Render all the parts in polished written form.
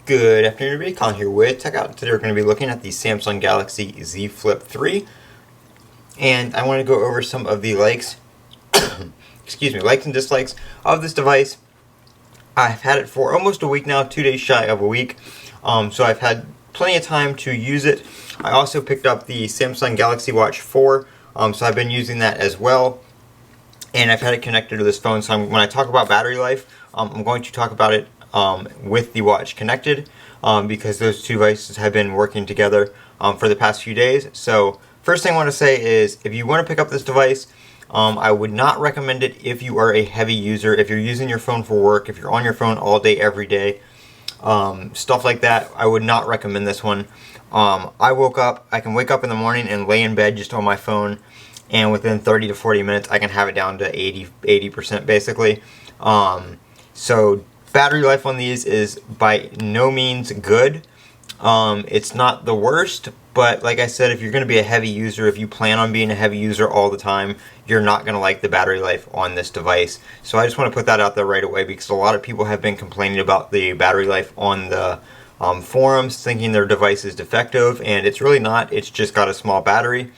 Good afternoon, everybody. Colin here with Techout. Today we're going to be looking at the Samsung Galaxy Z Flip 3, and I want to go over some of the likes, likes and dislikes of this device. I've had it for almost a week now, 2 days shy of a week, so I've had plenty of time to use it. I also picked up the Samsung Galaxy Watch 4, so I've been using that as well, and I've had it connected to this phone. So when I talk about battery life, I'm going to talk about it with the watch connected, because those two devices have been working together for the past few days. So first thing I want to say is, if you want to pick up this device, I would not recommend it if you are a heavy user, if you're using your phone for work, if you're on your phone all day every day, stuff like that. I would not recommend this one. I can wake up in the morning and lay in bed just on my phone, and within 30 to 40 minutes I can have it down to 80% basically. So battery life on these is by no means good. It's not the worst, but like I said, if you're going to be a heavy user, if you plan on being a heavy user all the time, you're not going to like the battery life on this device. So I just want to put that out there right away, because a lot of people have been complaining about the battery life on the forums, thinking their device is defective, and it's really not. It's just got a small battery.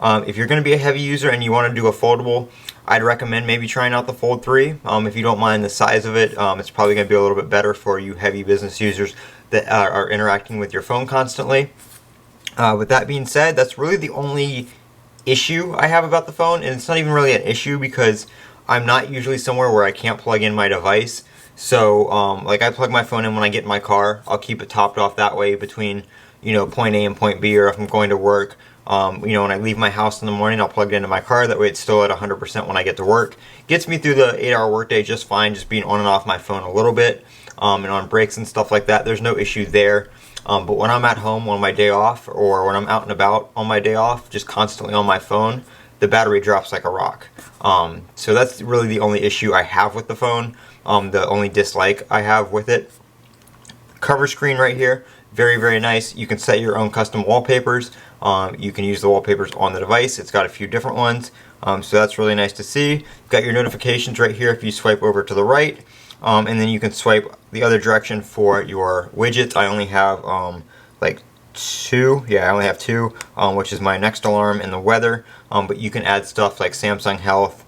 If you're going to be a heavy user and you want to do a foldable, I'd recommend maybe trying out the Fold 3. If you don't mind the size of it, it's probably going to be a little bit better for you heavy business users that are interacting with your phone constantly. With that being said, that's really the only issue I have about the phone, and it's not even really an issue because I'm not usually somewhere where I can't plug in my device. So like I plug my phone in when I get in my car. I'll keep it topped off that way between point A and point B, or if I'm going to work. When I leave my house in the morning, I'll plug it into my car. That way it's still at 100% when I get to work. Gets me through the 8-hour workday just fine, just being on and off my phone a little bit, and on breaks and stuff like that. There's no issue there. But when I'm at home on my day off, or when I'm out and about on my day off, just constantly on my phone, the battery drops like a rock. So that's really the only issue I have with the phone, the only dislike I have with it. Cover screen right here, very, very nice. You can set your own custom wallpapers. You can use the wallpapers on the device. It's got a few different ones, so that's really nice to see. You've got your notifications right here if you swipe over to the right, and then you can swipe the other direction for your widgets. I only have like two. Yeah, I only have two, which is my next alarm and the weather, but you can add stuff like Samsung Health,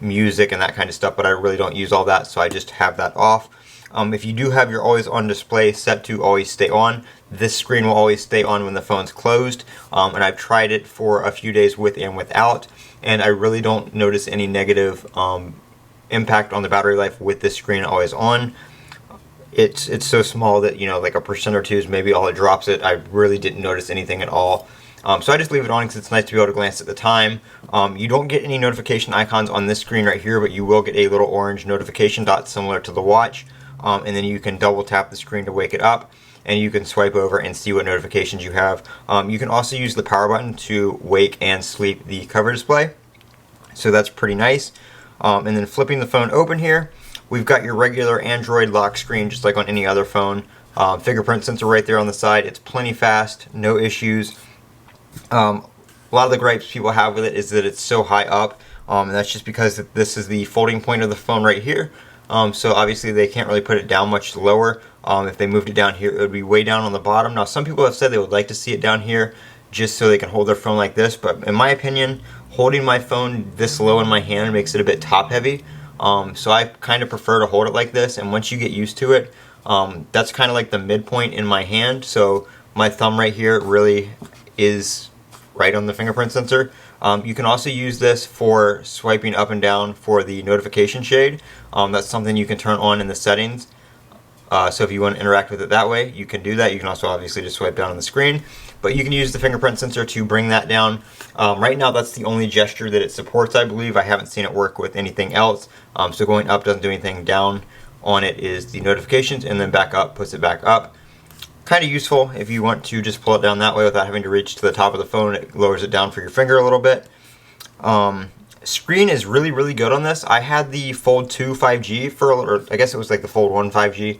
music, and that kind of stuff, but I really don't use all that, so I just have that off. If you do have your always on display set to always stay on, this screen will always stay on when the phone's closed, and I've tried it for a few days with and without, and I really don't notice any negative impact on the battery life with this screen always on. It's so small that like 1% or 2 is maybe all it drops it. I really didn't notice anything at all. So I just leave it on because it's nice to be able to glance at the time. You don't get any notification icons on this screen right here, but you will get a little orange notification dot similar to the watch. And then you can double tap the screen to wake it up, and you can swipe over and see what notifications you have. You can also use the power button to wake and sleep the cover display, so that's pretty nice. And then flipping the phone open here, we've got your regular Android lock screen just like on any other phone. Fingerprint sensor right there on the side. It's plenty fast, no issues. A lot of the gripes people have with it is that it's so high up, and that's just because this is the folding point of the phone right here. So obviously they can't really put it down much lower. If they moved it down here, it would be way down on the bottom. Now some people have said they would like to see it down here just so they can hold their phone like this, but in my opinion, holding my phone this low in my hand makes it a bit top heavy. So I kind of prefer to hold it like this, and once you get used to it, that's kind of like the midpoint in my hand. So my thumb right here really is right on the fingerprint sensor. You can also use this for swiping up and down for the notification shade. That's something you can turn on in the settings. So if you want to interact with it that way, you can do that. You can also obviously just swipe down on the screen, but you can use the fingerprint sensor to bring that down. Right now that's the only gesture that it supports, I believe. I haven't seen it work with anything else. So going up doesn't do anything. Down on it is the notifications, and then back up puts it back up. Kind of useful if you want to just pull it down that way without having to reach to the top of the phone. It lowers it down for your finger a little bit. Screen is really, really good on this. I had the Fold 2 5G or I guess it was like the Fold 1 5G,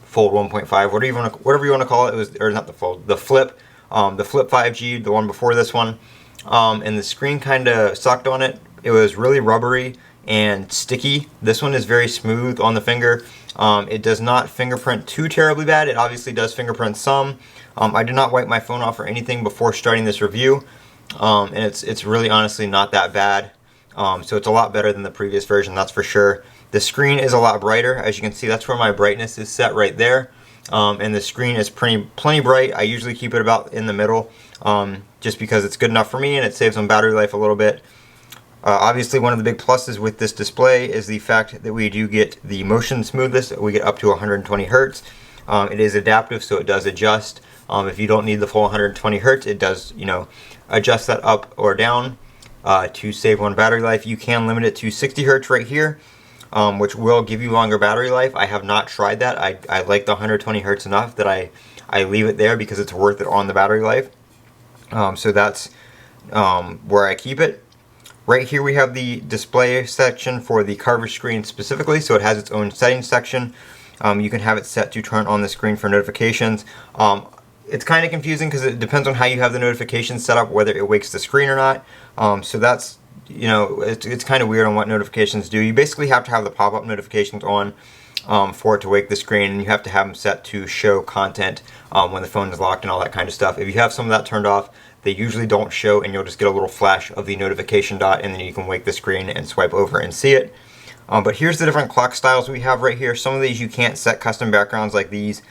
Fold 1.5, whatever you want to call it. It was, or not the Fold, the Flip 5G, the one before this one. and the screen kind of sucked on it. It was really rubbery and sticky. This one is very smooth on the finger. It does not fingerprint too terribly bad. It obviously does fingerprint some. I did not wipe my phone off or anything before starting this review, and it's really honestly not that bad. So it's a lot better than the previous version, that's for sure. The screen is a lot brighter. As you can see, that's where my brightness is set right there. And the screen is plenty bright. I usually keep it about in the middle, just because it's good enough for me and it saves on battery life a little bit. Obviously, one of the big pluses with this display is the fact that we do get the motion smoothness. We get up to 120 Hertz. It is adaptive, so it does adjust. If you don't need the full 120 Hertz, it does, adjust that up or down to save on battery life. You can limit it to 60 Hertz right here, which will give you longer battery life. I have not tried that. I like the 120 Hertz enough that I leave it there because it's worth it on the battery life. So that's where I keep it. Right here we have the display section for the cover screen specifically, so it has its own settings section. You can have it set to turn on the screen for notifications. It's kind of confusing because it depends on how you have the notifications set up, whether it wakes the screen or not. So that's, it's kind of weird on what notifications do. You basically have to have the pop-up notifications on for it to wake the screen, and you have to have them set to show content when the phone is locked and all that kind of stuff. If you have some of that turned off, they usually don't show, and you'll just get a little flash of the notification dot, and then you can wake the screen and swipe over and see it. But here's the different clock styles we have right here. Some of these you can't set custom backgrounds, like these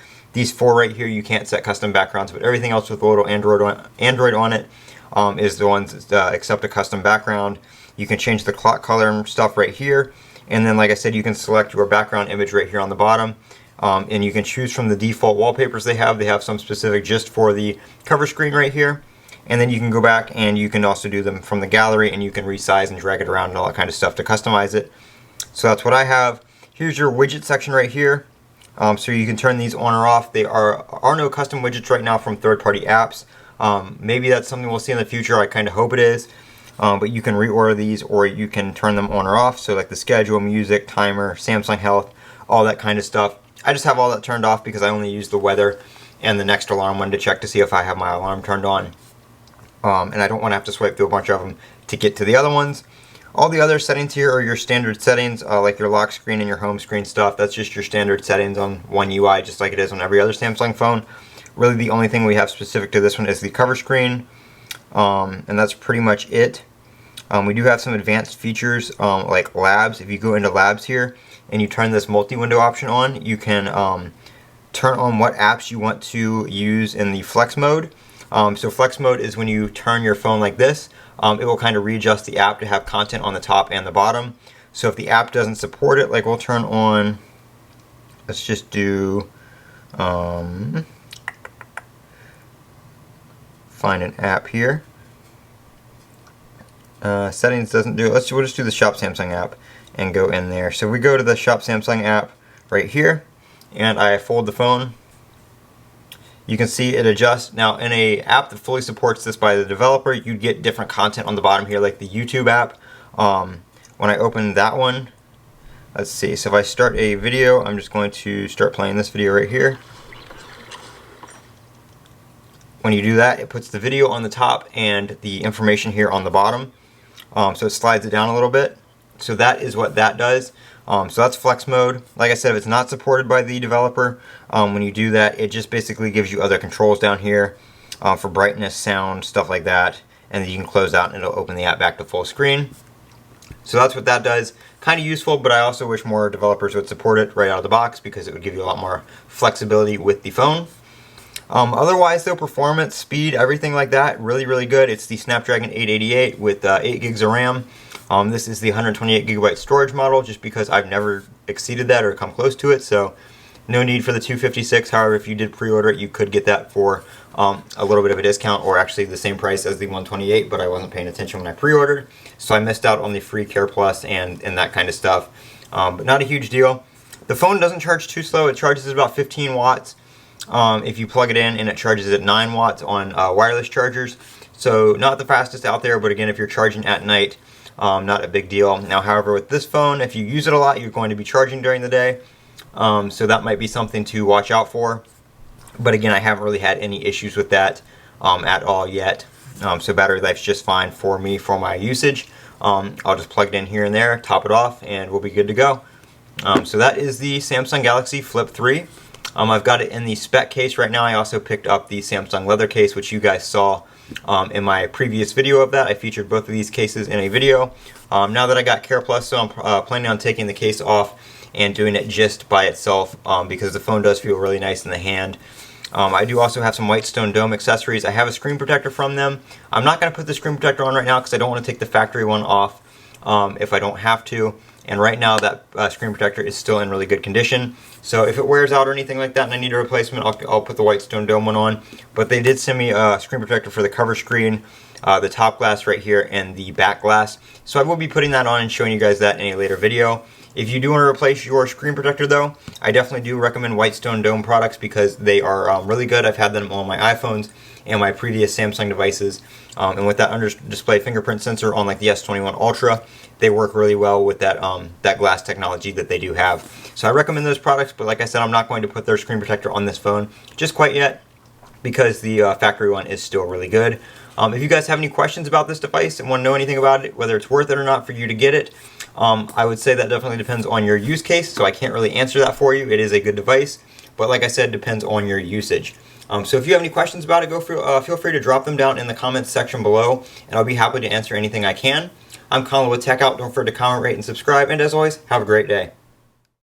4 right here you can't set custom backgrounds, but everything else with a little Android on it is the ones that accept a custom background. You can change the clock color and stuff right here, and then like I said, you can select your background image right here on the bottom. And you can choose from the default wallpapers they have. They have some specific just for the cover screen right here. And then you can go back and you can also do them from the gallery, and you can resize and drag it around and all that kind of stuff to customize it. So that's what I have. Here's your widget section right here. So you can turn these on or off. There are no custom widgets right now from third-party apps. Maybe that's something we'll see in the future. I kind of hope it is. But you can reorder these, or you can turn them on or off. So like the schedule, music, timer, Samsung Health, all that kind of stuff. I just have all that turned off because I only use the weather and the next alarm one to check to see if I have my alarm turned on. And I don't want to have to swipe through a bunch of them to get to the other ones. All the other settings here are your standard settings, like your lock screen and your home screen stuff. That's just your standard settings on One UI, just like it is on every other Samsung phone. Really the only thing we have specific to this one is the cover screen, and that's pretty much it. We do have some advanced features like labs. If you go into labs here and you turn this multi-window option on, you can turn on what apps you want to use in the flex mode. So flex mode is when you turn your phone like this. It will kind of readjust the app to have content on the top and the bottom. So if the app doesn't support it, like we'll turn on, let's just do, find an app here. Settings doesn't do it. We'll just do the Shop Samsung app and go in there. So we go to the Shop Samsung app right here, and I fold the phone. You can see it adjusts. Now in a app that fully supports this by the developer, you'd get different content on the bottom here, like the YouTube app. When I open that one, let's see, so if I start a video, I'm just going to start playing this video right here. When you do that, it puts the video on the top and the information here on the bottom. So it slides it down a little bit. So that is what that does. So that's flex mode. Like I said, if it's not supported by the developer, when you do that, it just basically gives you other controls down here for brightness, sound, stuff like that. And then you can close out and it'll open the app back to full screen. So that's what that does. Kind of useful, but I also wish more developers would support it right out of the box because it would give you a lot more flexibility with the phone. Otherwise though, performance, speed, everything like that, really, really good. It's the Snapdragon 888 with 8 gigs of RAM. This is the 128 gigabyte storage model, just because I've never exceeded that or come close to it, so no need for the 256. However, if you did pre-order it, you could get that for a little bit of a discount, or actually the same price as the 128, but I wasn't paying attention when I pre-ordered, so I missed out on the free Care Plus and that kind of stuff, but not a huge deal. The phone doesn't charge too slow. It charges about 15 watts. If you plug it in, and it charges at 9 watts on wireless chargers. So not the fastest out there, but again, if you're charging at night, not a big deal. Now, however, with this phone, if you use it a lot, you're going to be charging during the day. So that might be something to watch out for. But again, I haven't really had any issues with that at all yet. So battery life's just fine for me for my usage. I'll just plug it in here and there, top it off, and we'll be good to go. So that is the Samsung Galaxy Flip 3. I've got it in the spec case right now. I also picked up the Samsung leather case, which you guys saw in my previous video of that. I featured both of these cases in a video. Now that I got Care Plus, so I'm planning on taking the case off and doing it just by itself because the phone does feel really nice in the hand. I do also have some Whitestone Dome accessories. I have a screen protector from them. I'm not going to put the screen protector on right now because I don't want to take the factory one off if I don't have to. And right now that screen protector is still in really good condition. So if it wears out or anything like that and I need a replacement, I'll put the Whitestone Dome one on. But they did send me a screen protector for the cover screen, the top glass right here, and the back glass. So I will be putting that on and showing you guys that in a later video. If you do want to replace your screen protector though, I definitely do recommend Whitestone Dome products because they are really good. I've had them on my iPhones and my previous Samsung devices. And with that under display fingerprint sensor on like the S21 Ultra, they work really well with that that glass technology that they do have. So I recommend those products, but like I said, I'm not going to put their screen protector on this phone just quite yet because the factory one is still really good. If you guys have any questions about this device and want to know anything about it, whether it's worth it or not for you to get it, I would say that definitely depends on your use case, so I can't really answer that for you. It is a good device, but like I said, depends on your usage. So if you have any questions about it, feel free to drop them down in the comments section below, and I'll be happy to answer anything I can. I'm Colin with Techout. Don't forget to comment, rate, and subscribe, and as always, have a great day.